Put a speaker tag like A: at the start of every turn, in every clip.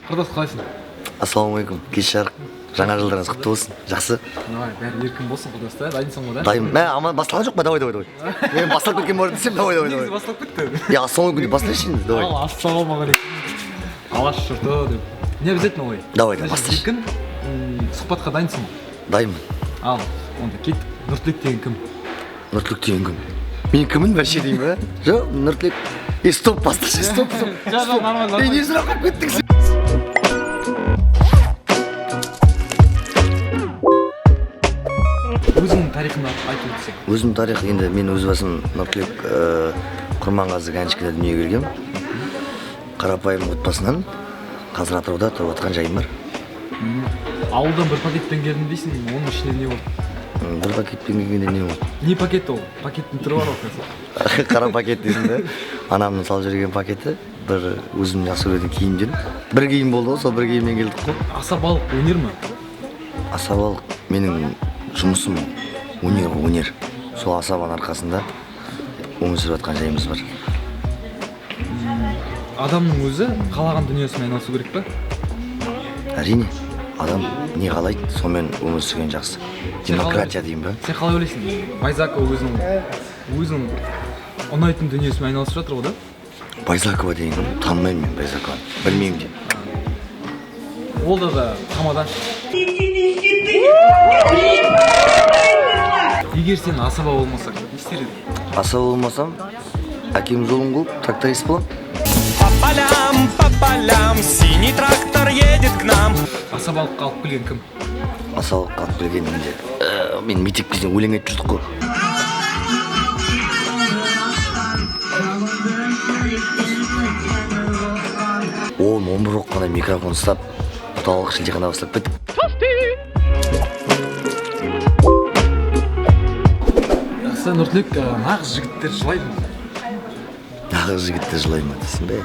A: Құрдас қалайсың?
B: Ассалаумағалейкум. Кеш жарық. Жаңа жылдарыңыз құтты болсын. Жақсы.
A: Давай, бәрі еркін болсын Құрдас та. Дайынсың ғой да?
B: Дайын. Аман басталған жоқ па? Давай. Мен басталып кеткен бар десем, давай.
A: Негізі басталып кетті.
B: Я ассалаумағалейкум деп бастайыншы енді. Давай.
A: Ал, ассалаумағалейкум. Алаш жұрты деп. Не обязательно ғой?
B: Давай, бастайыншы.
A: Еркін, сұхбатқа дайынсың?
B: Дайынмын.
A: Ал, онда кет. Нұртілек деген кім?
B: Нұртілек деген кім? Мен кіммін вообще деймін ба? Жоқ, Нұртілек. Стоп, басташы, стоп.
A: Нормально.
B: Не сұрақ қойып кеттің сен?
A: Өзіңнің тарихын айтып өтсең.
B: Өзім тарих енді мен өз басым Нұртілек Құрманғазы Ганчикіде дүниеге келгем. Қарапайым отбасынан қазір Атырауда тұрып жатқан жайым бар.
A: Ауылдан бір пакетпен келдім дейсің, оның ішінде не болды?
B: Бір пакетпен келгенде не болды?
A: Не пакет ол? Пакеттің түрі бар ол.
B: Қара пакет дейсің да. Анамның салып жүрген пакеті. Бір өзім жақсы көретін киімдер. Бір киім болды ғой, сол бір киіммен келдік қой.
A: Асабалық өнер ме?
B: Асабалық менің жұмысым өнер. Сол асабаның арқасында өмір сүріп жатқан жайымыз бар.
A: Адамның өзі қалаған дүниесімен айналысу керек па?
B: Әрине, адам не қалайды, сонымен өмір сүрген жақсы. Демократия деймін ба?
A: Сен қалай ойлайсың? Байзакова өзінің ұнайтын дүниесімен айналысып жатыр ғой да?
B: Байзакова деген кім? Танымаймын мен Байзакованы. Білмеймін де.
A: Ол да тамада. Егер сен асаба болмасаң, не істер едің?
B: Асаба болмасам, әкем жолын қуып, тракторист болам.
C: По полям, синий трактор едет к нам.
A: Асабалыққа алып келген кім?
B: Асабалыққа алып келген менде. Мен мектеп кезінен өлең айтып жүрдік қой. Ол 11 оққанда микрофон ұстап, бұталық шілтехана бастап кеттік.
A: Жақсы, Нұртілек, нағыз жігіттер жылайды ма?
B: Нағыз жігіттер жылайды ма дейсің бе?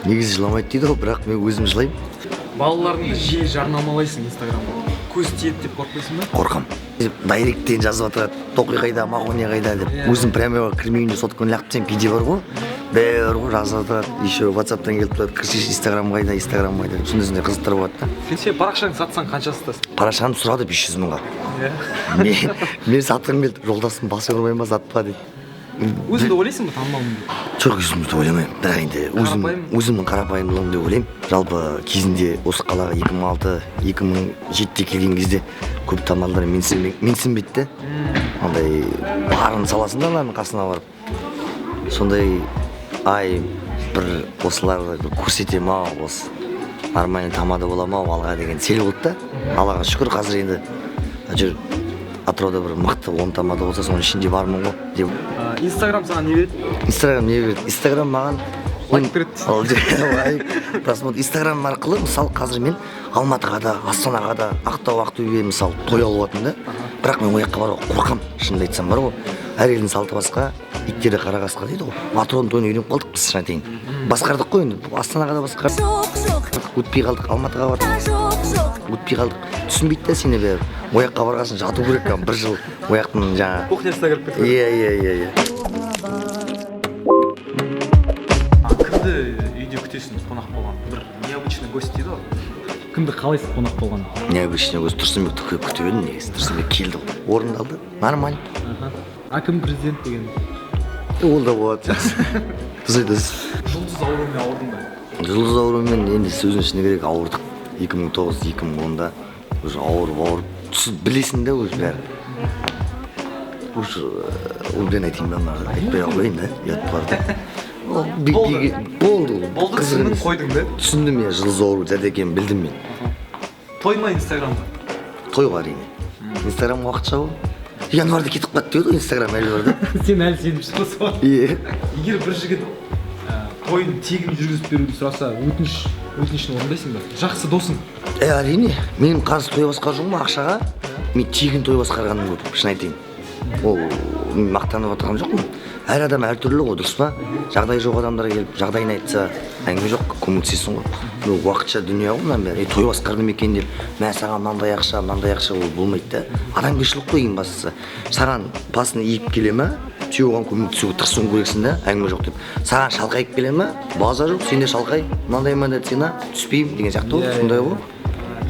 B: Негізі жыламайды дейді ғой, бірақ мен өзім жылаймын.
A: Балаларыңды жиі жарнамалайсың Инстаграмда. Көз тиеді деп қорқпайсың ба?
B: Қорқам. Дайректен жазып отырады, тоқи қайда, мақония қайда деп. Өзім прямо кірмеймін деп сотканы лақтып сен пиде бар ғой. Бәрі ғой жазып отырады, еще WhatsApp-тан келіп тұрады, кірсеш Инстаграм қайда деп. Сондай қызықтар болады да.
A: Сен парақшаңды сатсаң қанша сатасың?
B: Парақшаны сұрады 500 мыңға. Мен сатқым келді, жолдасым басың ұрмай ма сатпа дейді.
A: Өзіңді ойлайсың ба танымалмын деп?
B: Жоқ, өзімді ойламаймын, бірақ енді өзімнің қарапайымдылығымды ойлаймын. Жалпы кезінде осы қалаға 2006-2007-де келген кезде көп танымалдар менсінбейді де. Андай барын саласың да олардың қасына барып. Сондай бір осыларды көрсетем ау, осы нормальный тамада болам ау алға деген сел болды да. Аллаға шүкір, қазір енді жүр Атырауда бір мықты 10 тамада болса, соның ішінде бармын ғой деп.
A: Инстаграм саған не береді?
B: Инстаграм не береді? Инстаграм маған
A: лайк береді.
B: Просмотр Инстаграм арқылы, мысалы қазір мен Алматыға да, Астанаға да, Ақтөбеге мысалы той алып жатырмын да. Бірақ мен ояққа баруға қорқам, шынымды айтсам бар ғой. Әр елдің салты басқа, иттері қара қасқа дейді ғой. Атырауның тойына үйреніп қалдық біз шын айтайын. Басқардық қой енді. Астанаға да басқардық. Өтпей қалдық, Алматыға бардық. Өтпей қалдық. Түсінбейді да сені бәрі. Ояққа барғасын жату керек kan, бір жыл ояқтың жаңа
A: кухнясына кіріп кетіп.
B: Иә.
A: Кімді үйде күтесің қонақ болған? Бір необычный гость дейді ғой. Кімді қалайсың қонақ болған?
B: Необычный гость Тұрсынбекті күтіп едім негізі. Тұрсынбек келді ғой. Орындалды. Нормально.
A: Кім президент деген?
B: Ол да болады. Тұзайдыз.
A: Жұлдыз ауруымен ауырдың ба?
B: Жұлдыз ауруымен енді сөздің ішіне керек ауырдық. 2009-2010-да уже ауырып білесің де өз бәрі. Олбен айтайын ба маған? Айтпай ақ қойын да, ұят барды. Болды.
A: Түсіндің қойдың да?
B: Түсіндім я, жұлдыз ауру зәді екенін білдім мен.
A: Той ма Инстаграмда?
B: Тойға әрине. Инстаграм уақытша ол. Январда кетіп қалды дейді ғой Инстаграм әлі бар да.
A: Сен әлі сеніп шығасың ба?
B: Иә.
A: Егер бір жігіт тойын тегін жүргізіп беруді сұраса, өтінішін орындайсың ба? Жақсы досың.
B: Әрине, мен қарсы той басқарып ма ақшаға? Мен тегін той басқарғаным көп, шын айтайын. Ол мақтанып отырған жоқпын. Әр адам әртүрлі ғой, дұрыс па? Жағдай жоқ адамдар келіп, жағдайын айтса, әңгіме жоқ, көмектесесің ғой. Уақытша дүние ғой мынан бәрі. Той басқардым екен деп, мә саған мынандай ақша ол болмайды да. Адамгершілік қой ең бастысы. Саған басын иіп келе ма? түйе оған көмектесуге тырысуың керексің да, әңгіме жоқ деп. Саған шалқайып келе ма? База жоқ, сенде шалқай. Мынандай ма деді сен, түспеймін деген сияқты ғой, сондай ғой.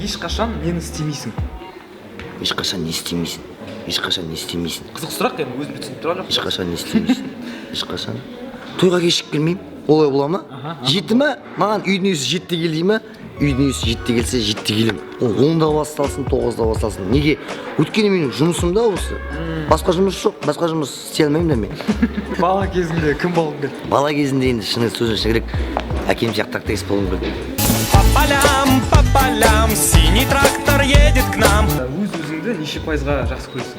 A: Ешқашан нені істемейсің?
B: Ешқашан не істемейсің? Ешқашан не істемейсің?
A: Қызық сұрақ енді, өзім түсініп тұрған жоқ.
B: Ешқашан не істемейсің? Ешқашан. Тойға кешігіп келмеймін. Олай бола ма? Жетті ма? Маған үйдің үйсі жетті кел дей ма? Үйдің үйсі жетті келсе жетті келем. Ол 10-да басталсын, 9-да басталсын. Неге? Өйткені менің жұмысым да осы. Басқа жұмыс жоқ, басқа жұмыс істей алмаймын да мен.
A: Бала кезінде кім болғың келді?
B: Бала кезінде енді шыны сөзін шыны керек. Әкем сияқты тракторист болғым келді.
C: По полям, синий трактор едет к нам.
A: Өз-өзіңді неше пайызға жақсы көресің?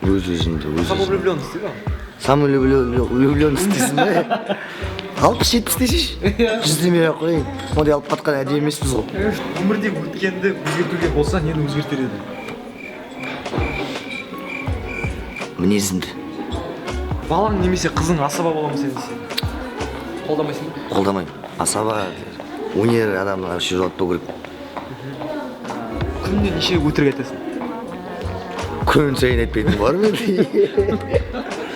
B: Өз-өзімді.
A: Самовлюбленность дейді ғой.
B: Самовлюбленность дейсің бе? 60-70 десейші. 100 демей ақ қояйын. Ондай алып қатқан әдемі емеспіз ғой.
A: Өмірде өткенді өзгертуге болса, нені өзгертер едің?
B: Мінезімді.
A: Балаң немесе қызың асаба бола ма сен десе? Қолдамайсың ба?
B: Қолдамаймын. Асаба өнер адамына вообще жауаптау керек.
A: Күніне неше өтірік айтасың?
B: Күн сайын айтпайтын бар ма?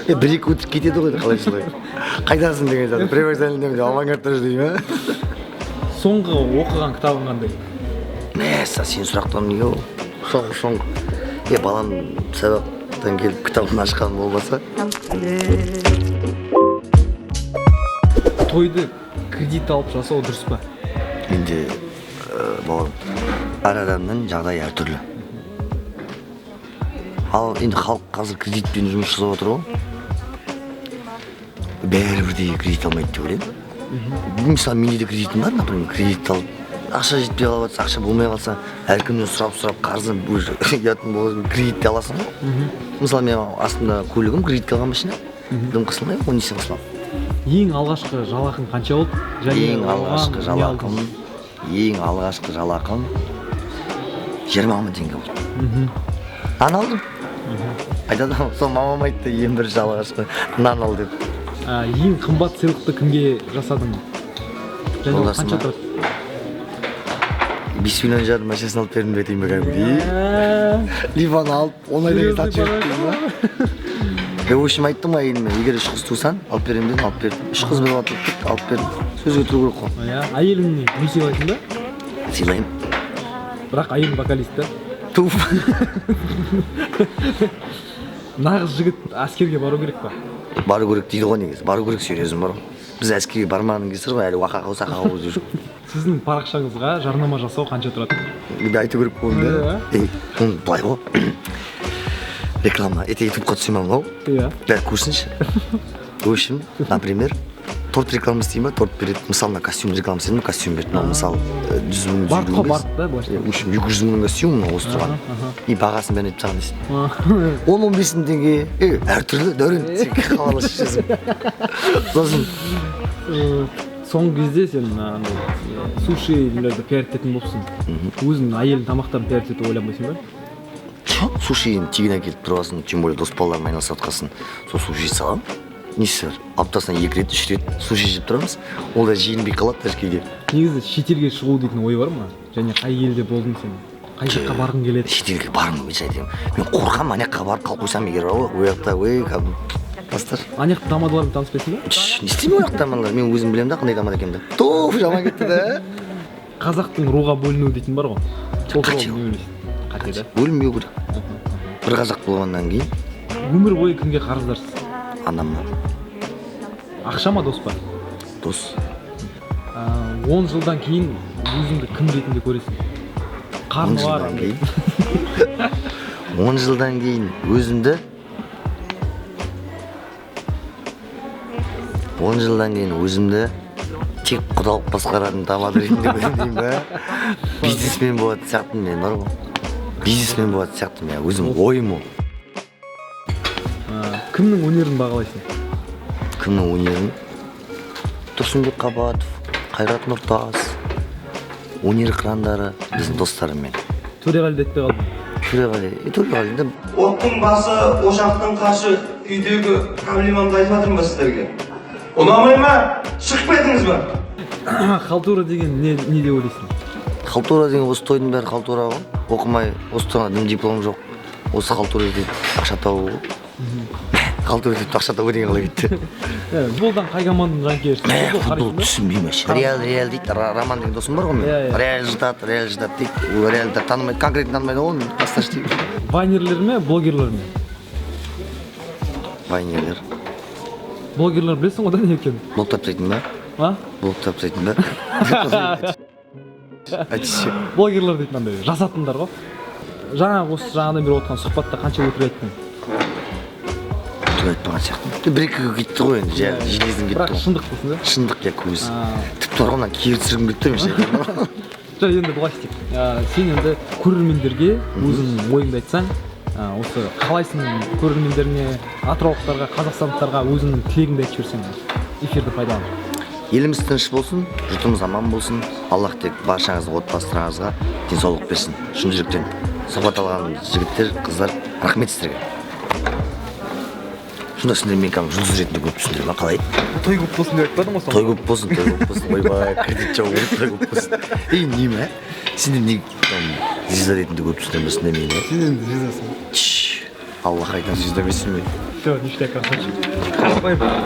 B: Бір-екі өтірік кетеді ғой, қалай солай. Қайдасың деген заты, привокзалінде авангардта жүрдей ма?
A: Соңғы оқыған кітабың қандай?
B: Мәса, сен сұрақтан неге ол? Соңғы. Балам сабақтан келіп кітабын ашқан болмаса.
A: Тойды кредит алып жасау дұрыс па?
B: Енді, бауырым, әр адамның жағдайы әртүрлі. Ал енді халық қазір кредитпен жұмыс жасап отыр ғой. Бәрі бірдей кредит алмайды деп ойлаймын. Мысалы, менде де кредитім бар, например, кредит алып, ақша жетпей қалып жатса, ақша болмай қалса, әркімнен сұрап қарызын ұятын болады, кредитті аласың ғой. Мысалы, мен астымда көлігім, кредитке алған машина, дым қысылмай, оны несен қысылам.
A: Ең алғашқы жалақың қанша болды?
B: Ең алғашқы жалақым 20 мың теңге болды. Нан алдым. Айтады, сол мамам айтты, ең бір алғашқы нан ал деп.
A: Ең қымбат сыйлықты кімге жасадың? Және қанша тұрады?
B: 5 миллион жарым машинасын алып бердім бе деймін бе кәдімгідей. Ливан алып, оңайдан сатып жіберіп деймін ба? В общем, айттым әйеліме, егер 3 қыз тусан, алып беремін дедім, алып бердім. 3 қыз болып атып, алып бердім. Сөзге тұру керек қой.
A: Әйеліңе гүл сыйлайсың ба?
B: Сыйлаймын.
A: Бірақ әйелің вокалист та?
B: Туф.
A: Нағыз жігіт әскерге бару керек па?
B: Бару керек дейді ғой негізі. Бару керек серьезім бар ғой. Біз әскерге бармағанның кесірі ғой, әлі уақақау деп жүр.
A: Сіздің парақшаңызға жарнама жасау қанша тұрады?
B: Енді айту керек болды да. Оны былай ғой. Реклама. ютубқа түсем алмау. Бәрі көрсінші. В общем, например, торт рекламасы дейм ба, торт береді. Мысалы, костюм рекламасы дейм ба, костюм берді. Мысалы, 100 мың
A: Бартқа барды да, былайша.
B: В общем, 200 мың костюм осы тұрған. И бағасын бәрін айтып тағын дейсің. 10-15 мың теңге. Әртүрлі дәурен. Сен хабарласып жүрсің. Сосын.
A: Соңғы кезде сен суши немелерді пиаритетін болыпсың. Өзің әйелің тамақтарын пиаритетіп ойламайсың ба?
B: Сушиін тегін әкеліп тұрғасын, тем более дос балаларым айналысып жатқасын, сол суши салам. Несі бар? Аптасына 2 рет, 3 рет суши жеп тұрамыз. Ол да жиінбей қалады тәжкеге.
A: Негізі шетелге шығу дейтін ой бар ма? Және қай елде болдың сен? Қай жаққа барғың келеді?
B: Шетелге барғым келсе айтайын. Мен қорқам, анаяққа барып қалып қойсам егер ол жақта бастар.
A: Анаяқты тамадалармен таныспайсың ба?
B: Не істеймін ол жақта тамадалар? Мен өзім білемін да, қандай тамад екенімді. Туф, жаман кетті да.
A: Қазақтың руға бөліну дейтін бар ғой.
B: Қате ол.
A: Қате да?
B: Бөлінбеу керек. Бір қазақ болғаннан кейін.
A: Өмір бойы кімге қарыздарсыз?
B: Анама.
A: Ақша ма, дос па?
B: Дос.
A: 10 жылдан кейін өзіңді кім ретінде көресің? Қарны бар.
B: 10 жылдан кейін өзімді 10 жылдан кейін өзімді тек құдалық басқаратын тамады ретінде көрейін ба? Бизнесмен болады сияқтымын мен, бар ғой. Бизнесмен болады сияқтымын мен, өзім ойым ол.
A: Кімнің өнерін бағалайсың?
B: Кімнің өнерін? Тұрсынбек Қабатов, Қайрат Нұртас, өнер қырандары біздің достарыммен.
A: Төреғали да етпей қалдым.
B: Төреғали да.
D: Оттың басы, ошақтың қашы, үйдегі проблемамды айтып жатырмын ба сіздерге? Ұнамай ма? Шығып кетіңіз ба?
A: Халтура деген не деп ойлайсың?
B: Халтура деген осы тойдың бәрі халтура ғой. Оқымай, осы тойға дым диплом жоқ. Осы халтура дейді ақша табу ғой. калтырып өтүп акча табуу деген кала кетти.
A: Футболдан кай команданын жанкүйерисиң?
B: Футбол түшүнбөйм вообще. Реал дейт, Роман деген досум бар го менин. Реал ждат дейт. Ул Реалды таанымайт, конкретно таанымайт го, асташ дейт.
A: Вайнерлер ме, блогерлер ме?
B: Вайнерлер.
A: Блогерлер білесің ғой да не екенін?
B: Блог таптайтын ба?
A: А?
B: Блог таптайтын ба? Айтшы.
A: Блогерлер дейтін андай жазатындар ғой. Жаңадан бері отқан сұхбатта қанша өтірік айттың?
B: Өтірік айтпаған сияқты. Бір-екі кетті ғой енді, желездің кетті
A: Бірақ
B: ғой.
A: шындық дейсің да?
B: Шындық я көз. Тіпті орғаннан кейбір түсіргім кетті ме ше.
A: Жоқ, енді былай істейік. Сен енді көрермендерге өзіңнің ойыңды айтсаң, осы қалайсың көрермендеріне, атыраулықтарға, қазақстандықтарға өзіңнің тілегіңді айтып жіберсең, эфирді пайдалан.
B: Еліміз тыныш болсын, жұртымыз аман болсын. Аллах тек баршаңызға, отбасыларыңызға денсаулық берсін. Шын жүректен сұхбат алған жігіттер, қыздар, рахмет сіздерге. Шында сендер мен кәдімгі жұлдыз ретінде көп түсіндірем, қалай?
A: Той көп болсын деп айтпадың ғой?
B: Той көп болсын. Ойбай, кредит жауып той көп болсын. Неме? Сендер не звезда ретінде көп түсіндірмесін де мені?
A: Сен енді звездасың.
B: Аллах айтан звезда емессің бе?
A: Жоқ, ништяк. Қарапайым.